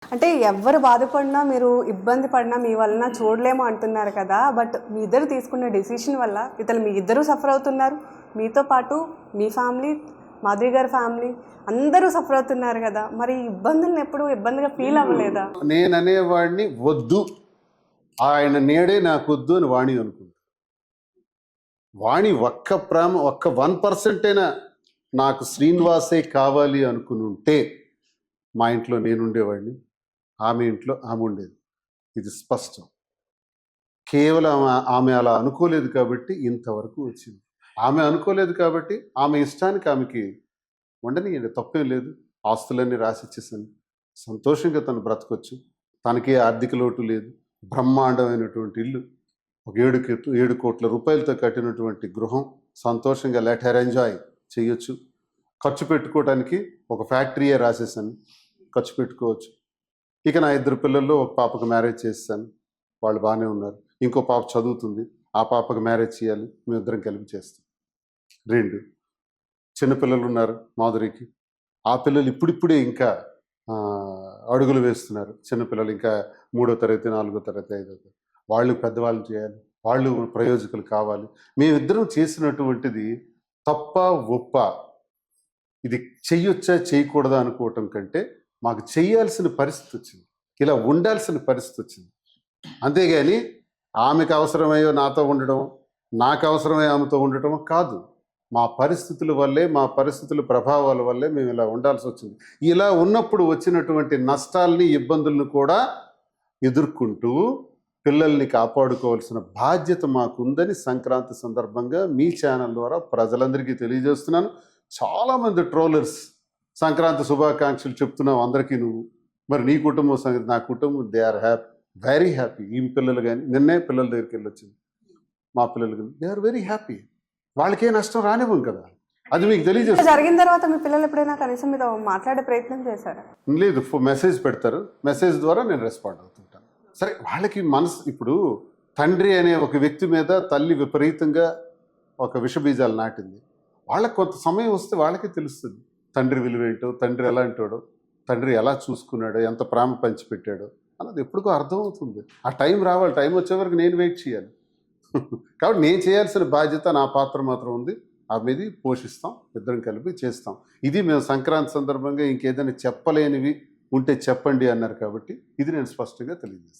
అంటే ఎవ్వరు బాధపడినా, మీరు ఇబ్బంది పడినా మీ వలన చూడలేము అంటున్నారు కదా! బట్ మీ ఇద్దరు తీసుకున్న డెసిషన్ వల్ల ఇతను మీ ఇద్దరు సఫర్ అవుతున్నారు. మీతో పాటు మీ ఫ్యామిలీ, మాధురి గారి ఫ్యామిలీ అందరూ సఫర్ అవుతున్నారు కదా! మరి ఈ ఇబ్బందులను ఎప్పుడు ఇబ్బందిగా ఫీల్ అవ్వలేదా? నేననేవాడిని వద్దు, ఆయన నీడే నాకొద్దు అని వాణి అనుకుంటా. వాణి ఒక్క 1% అయినా నాకు శ్రీనివాసే కావాలి అనుకుని ఉంటే మా ఇంట్లో నేనుండేవాడిని, ఆమె ఇంట్లో ఆమె ఉండేది. ఇది స్పష్టం. కేవలం ఆమె అలా అనుకోలేదు కాబట్టి ఇంతవరకు వచ్చింది. ఆమె అనుకోలేదు కాబట్టి ఆమె ఇష్టానికి ఆమెకి ఉండనియండి, తప్పేం లేదు. ఆస్తులన్నీ రాసిచ్చేసాను, సంతోషంగా తను బ్రతకొచ్చు. తనకే ఆర్థిక లోటు లేదు. బ్రహ్మాండమైనటువంటి ఇల్లు, ఒక 7 కోట్ల రూపాయలతో కట్టినటువంటి గృహం, సంతోషంగా లెట్ హెర్ ఎంజాయ్ చేయొచ్చు. ఖర్చు పెట్టుకోవడానికి ఒక ఫ్యాక్టరీయే రాసేసాను, ఖర్చు పెట్టుకోవచ్చు. ఇక నా 2 పిల్లల్లో ఒక పాపకు మ్యారేజ్ చేస్తాను, వాళ్ళు బాగానే ఉన్నారు. ఇంకో పాప చదువుతుంది, ఆ పాపకు మ్యారేజ్ చేయాలి, మేమిద్దరం కలిపి చేస్తాం. 2 చిన్నపిల్లలు ఉన్నారు మాధురికి, ఆ పిల్లలు ఇప్పుడిప్పుడే ఇంకా అడుగులు వేస్తున్నారు. చిన్నపిల్లలు ఇంకా 3వ తరగతి, 4వ తరగతి, 5వ తరగతి. వాళ్ళు పెద్దవాళ్ళు చేయాలి, వాళ్ళు ప్రయోజకులు కావాలి. మేమిద్దరం చేసినటువంటిది తప్ప ఒప్ప, ఇది చెయ్యొచ్చా చేయకూడదా అనుకోవటం కంటే మాకు చేయాల్సిన పరిస్థితి వచ్చింది, ఇలా ఉండాల్సిన పరిస్థితి వచ్చింది. అంతేగాని ఆమెకు అవసరమయ్యో నాతో ఉండడం, నాకు అవసరమై ఆమెతో ఉండటం కాదు. మా పరిస్థితుల వల్లే, మా పరిస్థితుల ప్రభావాల వల్లే మేము ఇలా ఉండాల్సి వచ్చింది. ఇలా ఉన్నప్పుడు వచ్చినటువంటి నష్టాలని, ఇబ్బందులను కూడా ఎదుర్కొంటూ పిల్లల్ని కాపాడుకోవాల్సిన బాధ్యత మాకుందని సంక్రాంతి సందర్భంగా మీ ఛానల్ ద్వారా ప్రజలందరికీ తెలియజేస్తున్నాను. చాలామంది ట్రోలర్స్ సంక్రాంతి శుభాకాంక్షలు చెప్తున్నావు అందరికీ నువ్వు, మరి నీ కుటుంబం సంగతి. నా కుటుంబం దే ఆర్ వెరీ హ్యాపీ. ఈ పిల్లలు కానీ, నిన్నే పిల్లల దగ్గరికి వెళ్ళొచ్చింది, మా పిల్లలు కానీ దే ఆర్ వెరీ హ్యాపీ. వాళ్ళకే నష్టం రానివ్వం కదా, అది మీకు తెలియజేస్తుంది. జరిగిన తర్వాత మీ పిల్లలు ఎప్పుడైనా కనీసం మీతో మాట్లాడే ప్రయత్నం చేశారా? లేదు, మెసేజ్ పెడతారు, మెసేజ్ ద్వారా నేను రెస్పాండ్ అవుతుంటాను. సరే, వాళ్ళకి మనసు, ఇప్పుడు తండ్రి అనే ఒక వ్యక్తి మీద తల్లి విపరీతంగా ఒక విషబీజాలు నాటింది. వాళ్ళకి కొంత సమయం వస్తే వాళ్ళకి తెలుస్తుంది తండ్రి విలువేంటో, తండ్రి ఎలాంటోడో, తండ్రి ఎలా చూసుకున్నాడో, ఎంత ప్రేమ పంచిపెట్టాడో అన్నది ఎప్పటికో అర్థమవుతుంది. ఆ టైం రావాలి, టైం వచ్చే వరకు నేను వెయిట్ చేయాలి. కాబట్టి నేను చేయాల్సిన బాధ్యత, నా పాత్ర మాత్రం ఉంది, మీది పోషిస్తాం, ఇద్దరం కలిపి చేస్తాం. ఇది మేము సంక్రాంతి సందర్భంగా ఇంకేదైనా చెప్పలేనివి ఉంటే చెప్పండి అన్నారు కాబట్టి ఇది నేను స్పష్టంగా తెలియజేస్తాను.